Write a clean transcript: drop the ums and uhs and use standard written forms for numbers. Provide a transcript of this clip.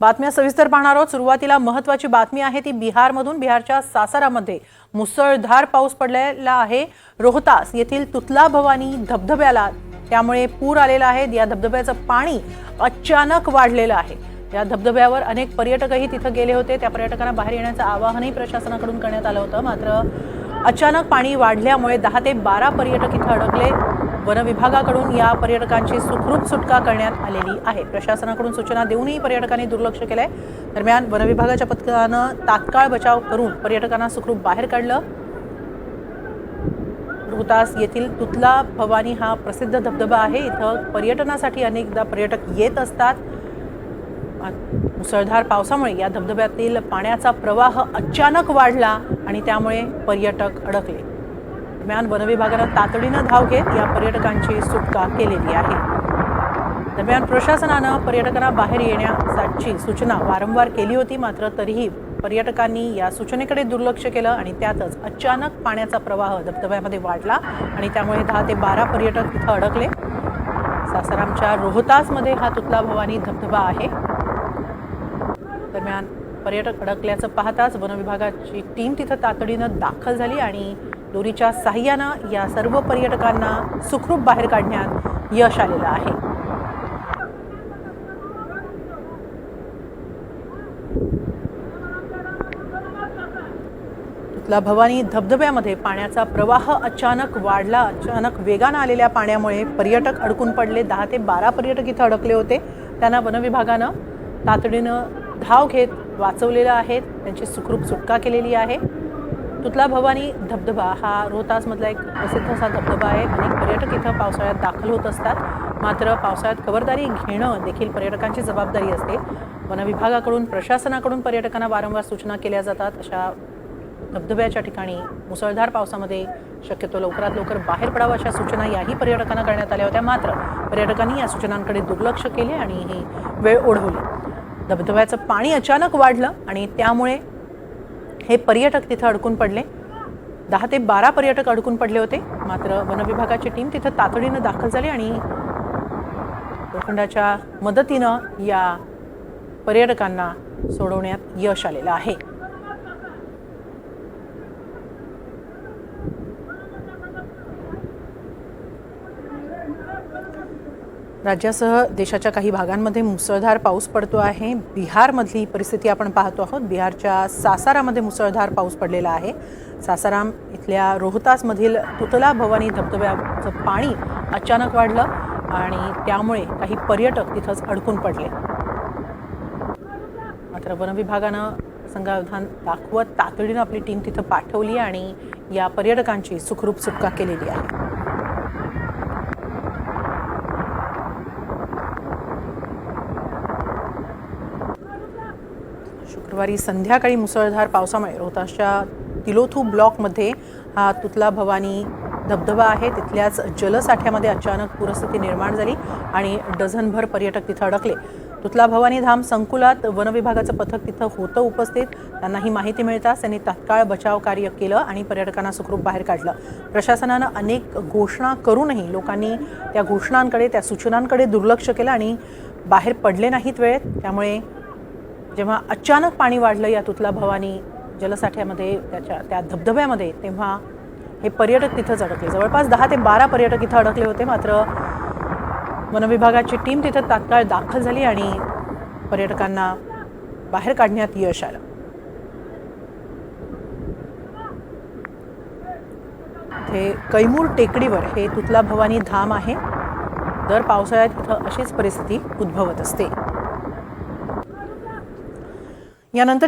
बातम्या सविस्तर पाहणार आहोत। सुरुवातीला महत्त्वाची बातमी आहे ती बिहारमधून। बिहारच्या सासारामध्ये मुसळधार पाऊस पडलेला आहे। रोहतास येथील तुतला भवानी धबधब्याला त्यामुळे पूर आलेला आहे। या धबधब्याचं पाणी अचानक वाढलेलं आहे। या धबधब्यावर अनेक पर्यटकही तिथे गेले होते। त्या पर्यटकांना बाहेर येण्याचं आवाहनही प्रशासनाकडून करण्यात आलं होतं, मात्र अचानक पाणी वाढल्यामुळे 10 ते 12 पर्यटक इथे अडकले। वन विभागाकडून या पर्यटकांची सुखरूप सुटका करण्यात आलेली आहे। प्रशासनाकडून सूचना देऊनही पर्यटकांनी दुर्लक्ष केलंय। दरम्यान वन विभागाच्या पथकानं तात्काळ बचाव करून पर्यटकांना सुखरूप बाहेर काढलं। रोहतास येथील तुतला भवानी हा प्रसिद्ध धबधबा आहे। इथं पर्यटनासाठी अनेकदा पर्यटक येत असतात। मुसळधार पावसामुळे या धबधब्यातील पाण्याचा प्रवाह अचानक वाढला आणि त्यामुळे पर्यटक अडकले। दरम्यान वन विभागानं तातडीनं धाव घेत या पर्यटकांची सुटका केलेली आहे। दरम्यान प्रशासनानं पर्यटकांना बाहेर येण्याची सूचना वारंवार केली होती, मात्र तरीही पर्यटकांनी या सूचनेकडे दुर्लक्ष केलं आणि त्यातच अचानक पाण्याचा प्रवाह धबधब्यामध्ये वाढला आणि त्यामुळे 10 ते 12 पर्यटक तिथं अडकले। सासारामच्या रोहतासमध्ये हा तुतला भवानी धबधबा आहे। दरम्यान पर्यटक अडकल्याचं पाहताच वन विभागाची टीम तिथं तातडीनं दाखल झाली आणि दोरीच्या साहाय्यानं या सर्व पर्यटकांना सुखरूप बाहेर काढण्यात यश आलेलं आहे। तुतला भवानी धबधब्यामध्ये पाण्याचा प्रवाह अचानक वाढला। अचानक वेगानं आलेल्या पाण्यामुळे पर्यटक अडकून पडले। 10 ते 12 पर्यटक इथं अडकले होते। त्यांना वन विभागानं तातडीनं धाव घेत वाचवलेलं आहे। त्यांची सुखरूप सुटका केलेली आहे। तुतला भवानी धबधबा हा रोहतासमधला एक प्रसिद्ध असा धबधबा आहे। अनेक पर्यटक इथं पावसाळ्यात दाखल होत असतात, मात्र पावसाळ्यात खबरदारी घेणं देखील पर्यटकांची जबाबदारी असते। वन विभागाकडून प्रशासनाकडून पर्यटकांना वारंवार सूचना केल्या जातात। अशा धबधब्याच्या ठिकाणी मुसळधार पावसामध्ये शक्यतो लवकरात लवकर बाहेर पडावं अशा सूचना याही पर्यटकांना करण्यात आल्या होत्या, मात्र पर्यटकांनी या सूचनांकडे दुर्लक्ष केले आणि ही वेळ ओढवली। धबधब्याचं पाणी अचानक वाढलं आणि त्यामुळे हे पर्यटक तिथं अडकून पडले। 10 ते 12 पर्यटक अडकून पडले होते, मात्र वन विभागाची टीम तिथं तातडीनं दाखल झाली आणि लोखंडाच्या मदतीनं या पर्यटकांना सोडवण्यात यश आलेलं आहे। राज्यासह देशाच्या काही भागांमध्ये मुसळधार पाऊस पडतो आहे। बिहारमधली परिस्थिती आपण पाहतो आहोत। बिहारच्या सासारामध्ये मुसळधार पाऊस पडलेला आहे। सासाराम इथल्या रोहतासमधील तुतला भवानी धबधब्याचं पाणी अचानक वाढलं आणि त्यामुळे काही पर्यटक तिथंच अडकून पडले, मात्र वन विभागानं संघाविधान दाखवत तातडीनं आपली टीम तिथं पाठवली आणि या पर्यटकांची सुखरूप सुटका केलेली आहे। शुक्रवारी संध्याकाळी मुसळधार पावसामुळे रोहतासच्या तिलोथू ब्लॉकमध्ये हा तुतला भवानी धबधबा आहे। तिथल्याच जलसाठ्यामध्ये अचानक पूरस्थिती निर्माण झाली आणि डझनभर पर्यटक तिथं अडकले। तुतला भवानी धाम संकुलात वन विभागाचं पथक तिथं होतं उपस्थित। त्यांना ही माहिती मिळताच त्यांनी तात्काळ बचाव कार्य केलं आणि पर्यटकांना सुखरूप बाहेर काढलं। प्रशासनानं अनेक घोषणा करूनही लोकांनी त्या घोषणांकडे, त्या सूचनांकडे दुर्लक्ष केलं आणि बाहेर पडले नाहीत वेळेत। त्यामुळे जेव्हा अचानक पाणी वाढलं या तुतला भवानी जलसाठ्यामध्ये, त्या धबधब्यामध्ये, तेव्हा हे पर्यटक तिथंच अडकले। जवळपास 10 ते 12 पर्यटक इथं अडकले होते, मात्र वन विभागाची टीम तिथं तात्काळ दाखल झाली आणि पर्यटकांना बाहेर काढण्यात यश आलं। इथे कैमूर टेकडीवर हे तुतला भवानी धाम आहे। दर पावसाळ्यात इथं अशीच परिस्थिती उद्भवत असते। यानंतर